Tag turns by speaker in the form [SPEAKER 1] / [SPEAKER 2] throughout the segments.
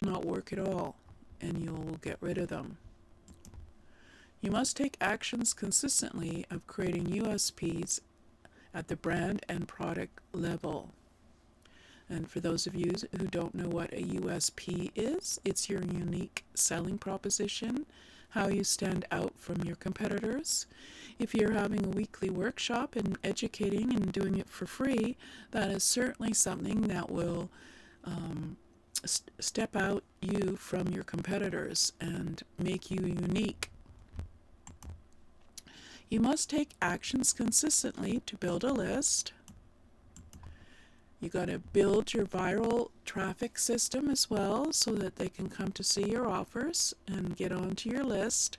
[SPEAKER 1] do not work at all, and you'll get rid of them. You must take actions consistently of creating USPs at the brand and product level. And for those of you who don't know what a USP is, it's your unique selling proposition, how you stand out from your competitors. If you're having a weekly workshop and educating and doing it for free, that is certainly something that will step out you from your competitors and make you unique. You must take actions consistently to build a list. You got to build your viral traffic system as well so that they can come to see your offers and get onto your list.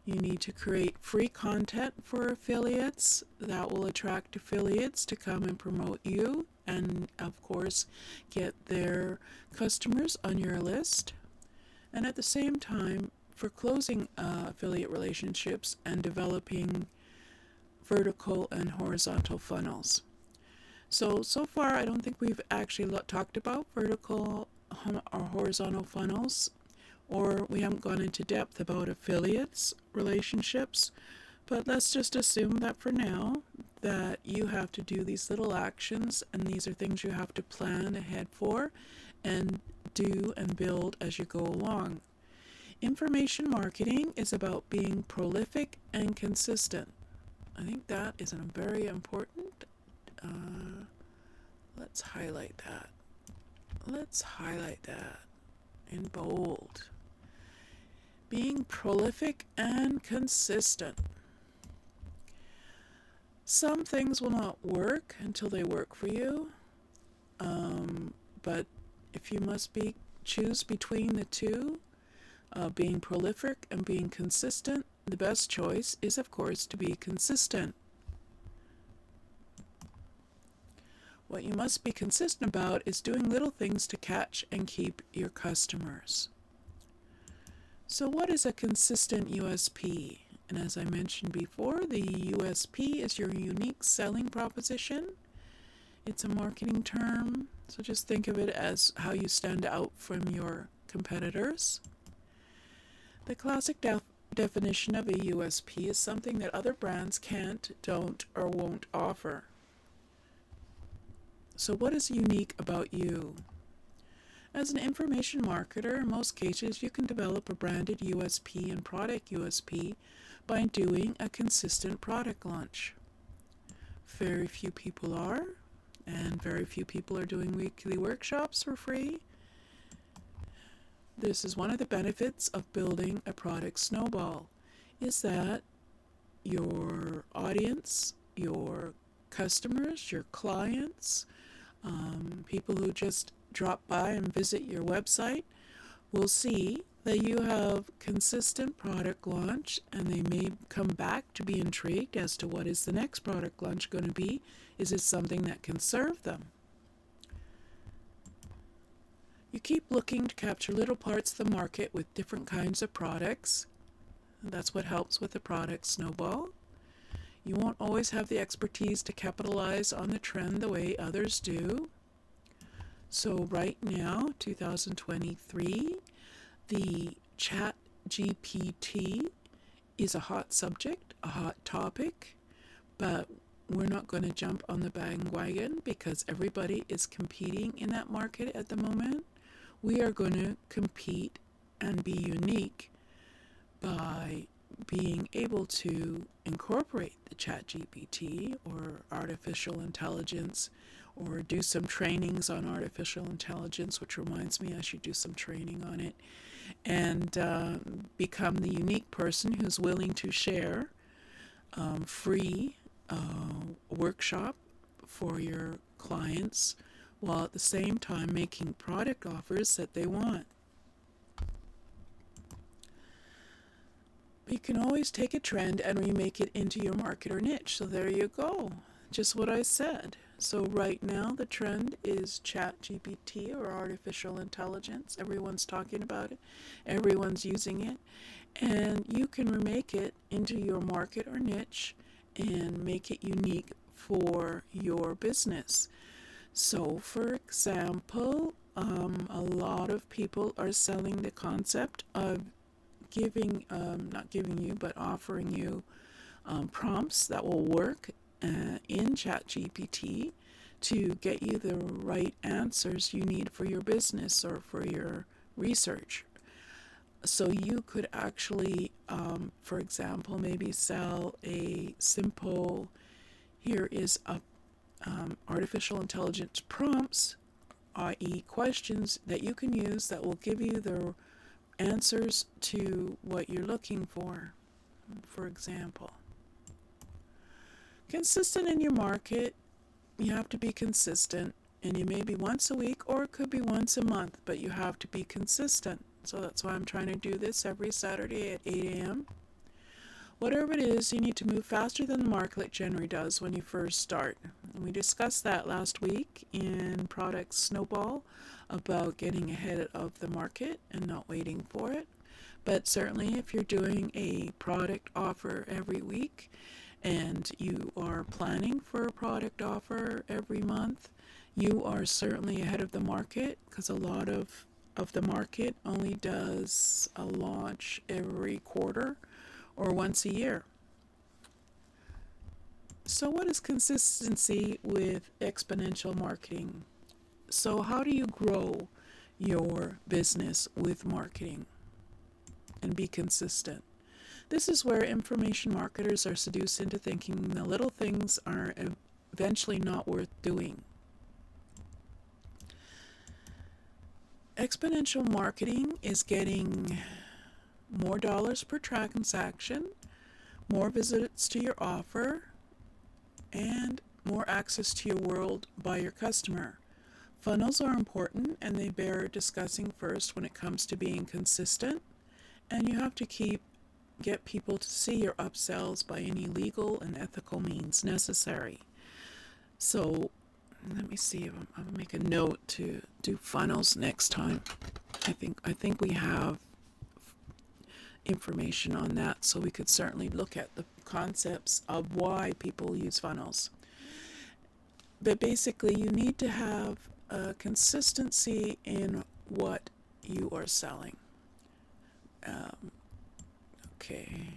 [SPEAKER 1] You need to create free content for affiliates that will attract affiliates to come and promote you and, of course, get their customers on your list. And at the same time, for closing affiliate relationships and developing vertical and horizontal funnels. So far I don't think we've actually talked about vertical or horizontal funnels, or we haven't gone into depth about affiliates relationships, but let's just assume that for now that you have to do these little actions, and these are things you have to plan ahead for and do and build as you go along. Information marketing is about being prolific and consistent. I think that is a very important. Let's highlight that. Let's highlight that in bold. Being prolific and consistent. Some things will not work until they work for you, but if you must choose between the two, being prolific and being consistent, the best choice is, of course, to be consistent. What you must be consistent about is doing little things to catch and keep your customers. So what is a consistent USP? And as I mentioned before, the USP is your unique selling proposition. It's a marketing term, so just think of it as how you stand out from your competitors. The classic definition of a USP is something that other brands can't, don't, or won't offer. So what is unique about you? As an information marketer, in most cases, you can develop a branded USP and product USP by doing a consistent product launch. Very few people are, and very few people are doing weekly workshops for free. This is one of the benefits of building a product snowball, is that your audience, your customers, your clients, people who just drop by and visit your website will see that you have consistent product launch, and they may come back to be intrigued as to what is the next product launch going to be. Is it something that can serve them? You keep looking to capture little parts of the market with different kinds of products. That's what helps with the product snowball. You won't always have the expertise to capitalize on the trend the way others do. So right now, 2023, the Chat GPT is a hot subject, a hot topic, but we're not going to jump on the bandwagon because everybody is competing in that market at the moment. We are going to compete and be unique by being able to incorporate the Chat GPT or artificial intelligence, or do some trainings on artificial intelligence, which reminds me I should do some training on it, and become the unique person who's willing to share free workshop for your clients, while at the same time making product offers that they want. You can always take a trend and remake it into your market or niche. So there you go. Just what I said. So right now the trend is Chat GPT or artificial intelligence. Everyone's talking about it. Everyone's using it. And you can remake it into your market or niche and make it unique for your business. So for example, a lot of people are selling the concept of not giving you, but offering you prompts that will work in ChatGPT to get you the right answers you need for your business or for your research. So you could actually, for example, maybe sell a simple, here is a artificial intelligence prompts, i.e. questions that you can use that will give you the answers to what you're looking for example. Consistent in your market, you have to be consistent, and you may be once a week or it could be once a month, but you have to be consistent. So that's why I'm trying to do this every Saturday at 8 a.m. Whatever it is, you need to move faster than the market generally does when you first start. And we discussed that last week in Product Snowball about getting ahead of the market and not waiting for it. But certainly if you're doing a product offer every week and you are planning for a product offer every month, you are certainly ahead of the market, because a lot of the market only does a launch every quarter or once a year. So what is consistency with exponential marketing? So how do you grow your business with marketing and be consistent? This is where information marketers are seduced into thinking the little things are eventually not worth doing. Exponential marketing is getting more dollars per transaction, more visits to your offer, and more access to your world by your customer. Funnels are important and they bear discussing first when it comes to being consistent, and you have to get people to see your upsells by any legal and ethical means necessary. So let me see if I'll make a note to do funnels next time. I think we have information on that, so we could certainly look at the concepts of why people use funnels. But basically, you need to have a consistency in what you are selling. Okay,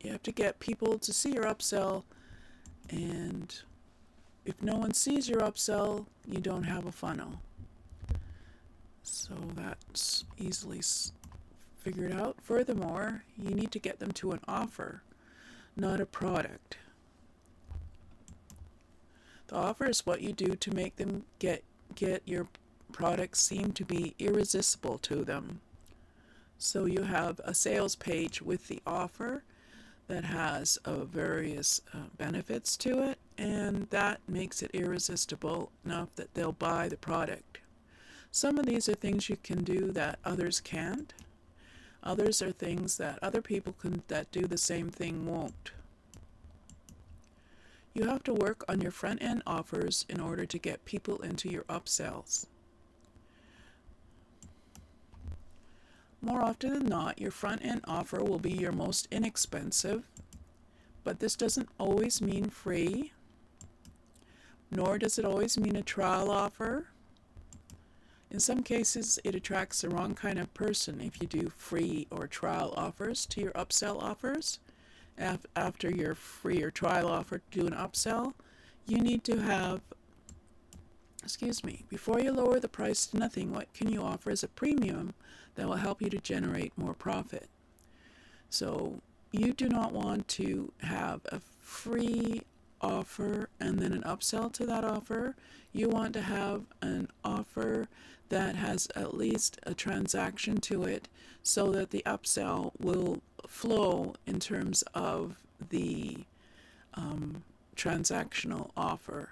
[SPEAKER 1] you have to get people to see your upsell, and if no one sees your upsell, you don't have a funnel. So that's easily figured out. Furthermore, you need to get them to an offer, not a product. The offer is what you do to make them get your product seem to be irresistible to them. So you have a sales page with the offer that has various benefits to it, and that makes it irresistible enough that they'll buy the product. Some of these are things you can do that others can't. Others are things that other people that do the same thing won't. You have to work on your front-end offers in order to get people into your upsells. More often than not, your front-end offer will be your most inexpensive, but this doesn't always mean free, nor does it always mean a trial offer. In some cases, it attracts the wrong kind of person if you do free or trial offers to your upsell offers. After your free or trial offer to do an upsell, you need to have, before you lower the price to nothing, what can you offer as a premium that will help you to generate more profit? So you do not want to have a free offer and then an upsell to that offer. You want to have an offer that has at least a transaction to it, so that the upsell will flow in terms of the transactional offer.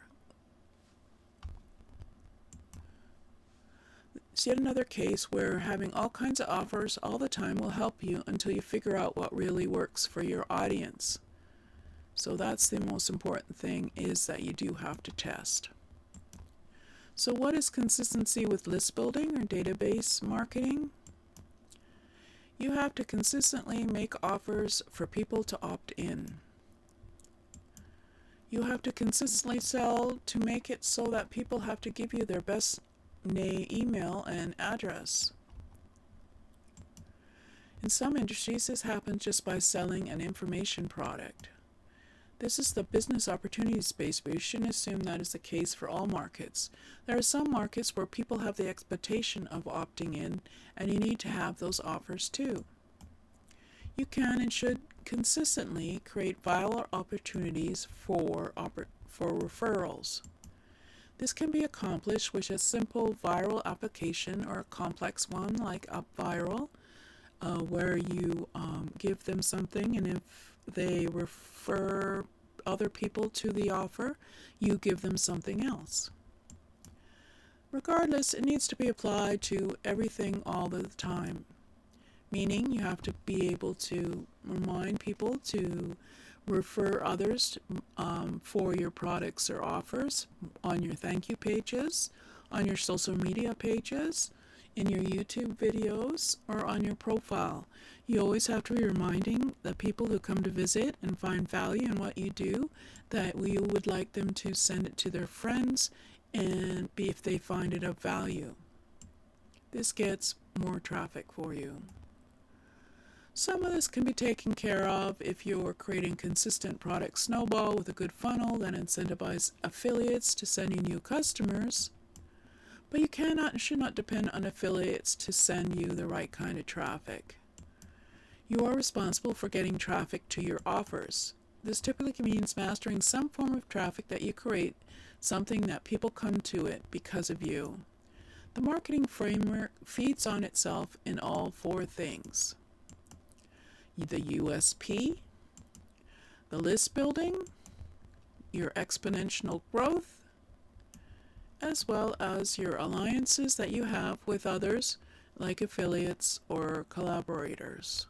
[SPEAKER 1] It's yet another case where having all kinds of offers all the time will help you until you figure out what really works for your audience. So that's the most important thing, is that you do have to test. So what is consistency with list building or database marketing? You have to consistently make offers for people to opt in. You have to consistently sell to make it so that people have to give you their best name, email, and address. In some industries, this happens just by selling an information product. This is the business opportunity space, but you shouldn't assume that is the case for all markets. There are some markets where people have the expectation of opting in, and you need to have those offers too. You can and should consistently create viral opportunities for referrals. This can be accomplished with a simple viral application or a complex one like UpViral, where you give them something, and if they refer other people to the offer, you give them something else. Regardless, it needs to be applied to everything all the time, meaning you have to be able to remind people to refer others for your products or offers on your thank you pages, on your social media pages, in your YouTube videos, or on your profile. You always have to be reminding the people who come to visit and find value in what you do that we would like them to send it to their friends and if they find it of value. This gets more traffic for you. Some of this can be taken care of if you're creating consistent product snowball with a good funnel that incentivizes affiliates to send you new customers. But you cannot and should not depend on affiliates to send you the right kind of traffic. You are responsible for getting traffic to your offers. This typically means mastering some form of traffic that you create, something that people come to it because of you. The marketing framework feeds on itself in all four things: the USP, the list building, your exponential growth, as well as your alliances that you have with others like affiliates or collaborators.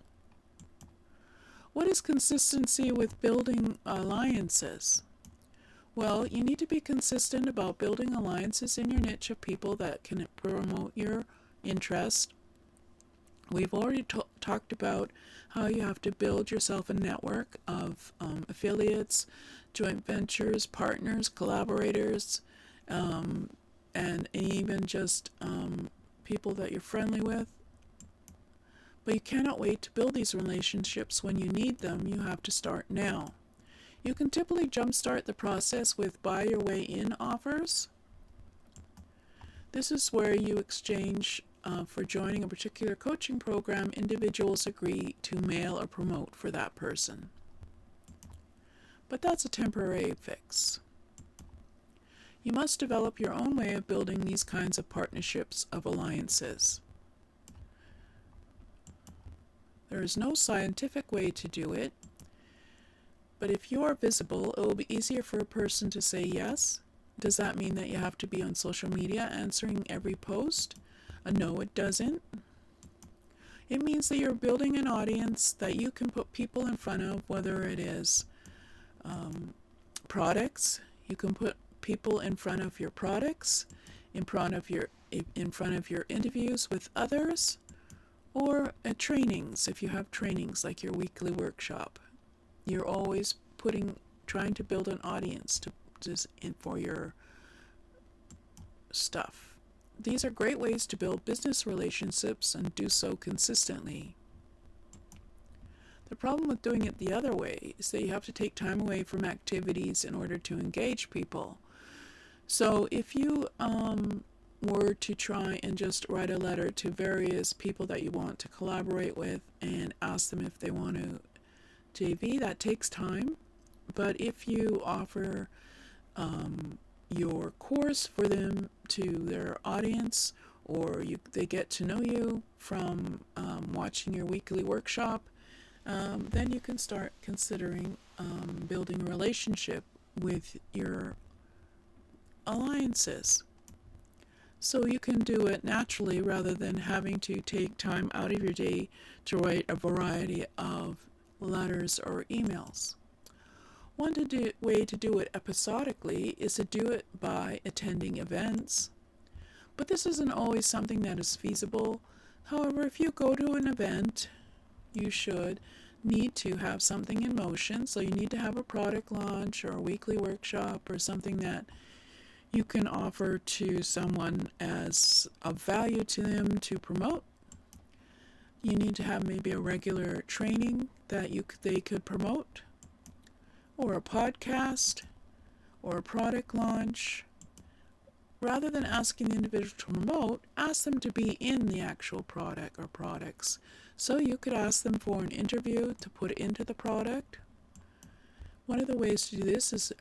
[SPEAKER 1] What is consistency with building alliances? Well, you need to be consistent about building alliances in your niche of people that can promote your interest. We've already talked about how you have to build yourself a network of affiliates, joint ventures, partners, collaborators, and even just people that you're friendly with. But you cannot wait to build these relationships when you need them. You have to start now. You can typically jumpstart the process with buy your way in offers. This is where you exchange for joining a particular coaching program. Individuals agree to mail or promote for that person. But that's a temporary fix. You must develop your own way of building these kinds of partnerships of alliances. There is no scientific way to do it, but if you are visible, it will be easier for a person to say yes. Does that mean that you have to be on social media answering every post? No, it doesn't. It means that you're building an audience that you can put people in front of, whether it is products. You can put people in front of your products, in front of your interviews with others, or at trainings. If you have trainings like your weekly workshop, you're always trying to build an audience for your stuff. These are great ways to build business relationships and do so consistently. The problem with doing it the other way is that you have to take time away from activities in order to engage people. So if you were to try and just write a letter to various people that you want to collaborate with and ask them if they want to JV, that takes time. But if you offer your course for them to their audience, or they get to know you from watching your weekly workshop, then you can start considering building a relationship with your alliances. So you can do it naturally rather than having to take time out of your day to write a variety of letters or emails. One way to do it episodically is to do it by attending events. But this isn't always something that is feasible. However, if you go to an event, you should need to have something in motion. So you need to have a product launch or a weekly workshop or something that you can offer to someone as of value to them to promote. You need to have maybe a regular training that they could promote, or a podcast, or a product launch. Rather than asking the individual to promote, ask them to be in the actual product or products. So you could ask them for an interview to put into the product. One of the ways to do this is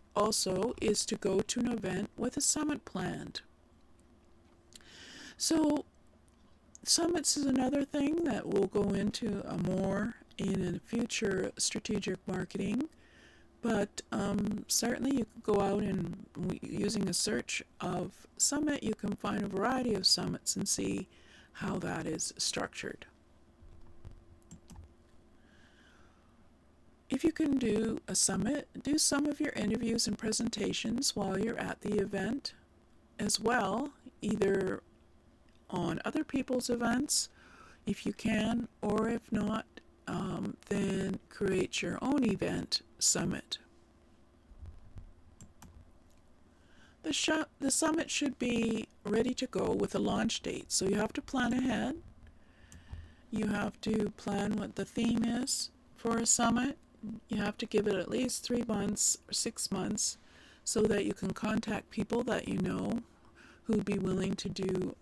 [SPEAKER 1] to go to an event with a summit planned. So summits is another thing that we'll go into more in a future strategic marketing. But certainly you could go out and using a search of summit, you can find a variety of summits and see how that is structured. If you can do a summit, do some of your interviews and presentations while you're at the event as well, either on other people's events if you can, or if not, then create your own event summit. The summit should be ready to go with a launch date, so you have to plan ahead. You have to plan what the theme is for a summit. You have to give it at least 3 months or 6 months so that you can contact people that you know who'd be willing to do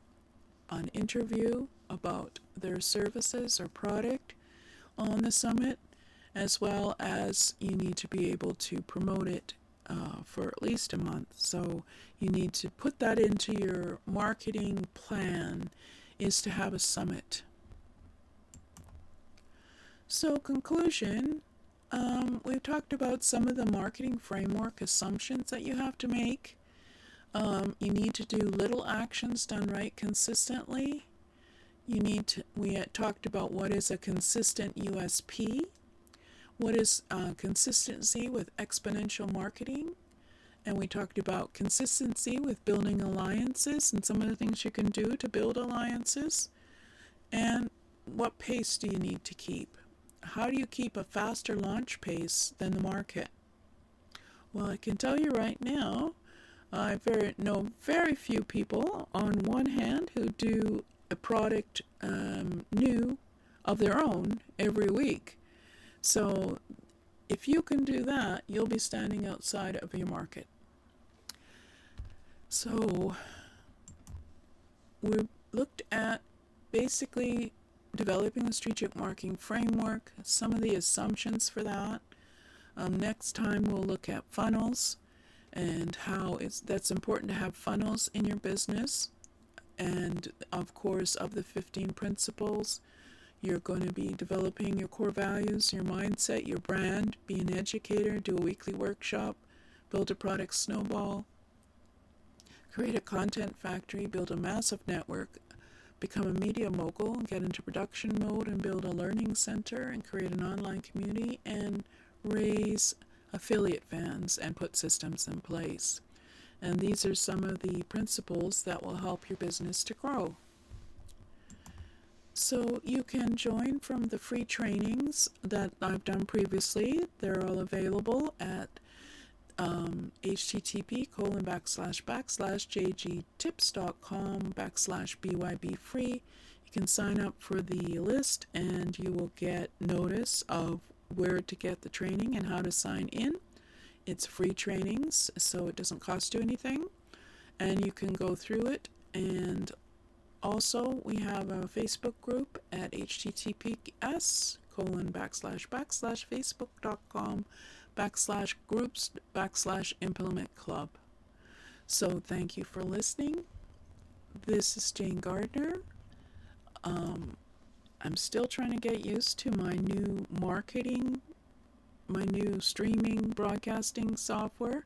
[SPEAKER 1] an interview about their services or product on the summit, as well as you need to be able to promote it for at least a month. So you need to put that into your marketing plan, is to have a summit. So conclusion, we've talked about some of the marketing framework assumptions that you have to make. You need to do little actions done right consistently. We had talked about what is a consistent USP, what is consistency with exponential marketing, and we talked about consistency with building alliances and some of the things you can do to build alliances, and what pace do you need to keep? How do you keep a faster launch pace than the market? Well, I can tell you right now, I know very few people on one hand who do a product new of their own every week. So if you can do that, you'll be standing outside of your market. So we looked at basically developing a strategic marketing framework, some of the assumptions for that. Next time we'll look at funnels and how that's important to have funnels in your business. And of course, of the 15 principles, you're going to be developing your core values, your mindset, your brand, be an educator, do a weekly workshop, build a product snowball, create a content factory, build a massive network, become a media mogul, get into production mode and build a learning center and create an online community and raise affiliate fans and put systems in place. And these are some of the principles that will help your business to grow. So you can join from the free trainings that I've done previously. They're all available at http://jgtips.com/BYB-free. You can sign up for the list and you will get notice of where to get the training and how to sign in. It's free trainings, so it doesn't cost you anything, and you can go through it. And also we have a Facebook group at https://facebook.com/groups/implement.club. So thank you for listening. This is Jane Gardner. I'm still trying to get used to my new streaming broadcasting software.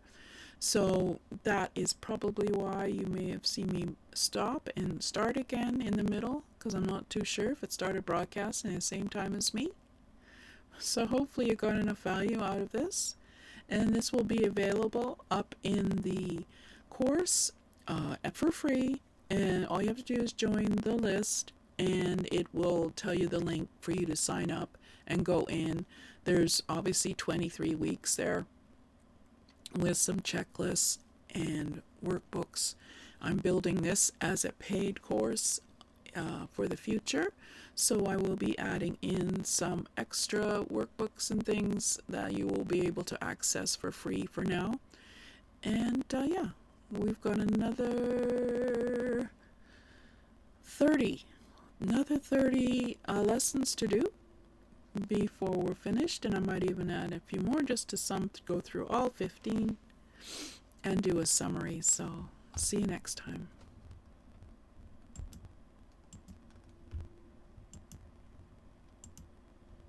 [SPEAKER 1] So that is probably why you may have seen me stop and start again in the middle, because I'm not too sure if it started broadcasting at the same time as me. So hopefully you got enough value out of this. And this will be available up in the course for free. And all you have to do is join the list, and it will tell you the link for you to sign up and go in. There's obviously 23 weeks there with some checklists, and workbooks. I'm building this as a paid course for the future, so I will be adding in some extra workbooks and things that you will be able to access for free for now. And yeah, we've got another 30 lessons to do before we're finished, and I might even add a few more just to go through all 15 and do a summary. So see you next time.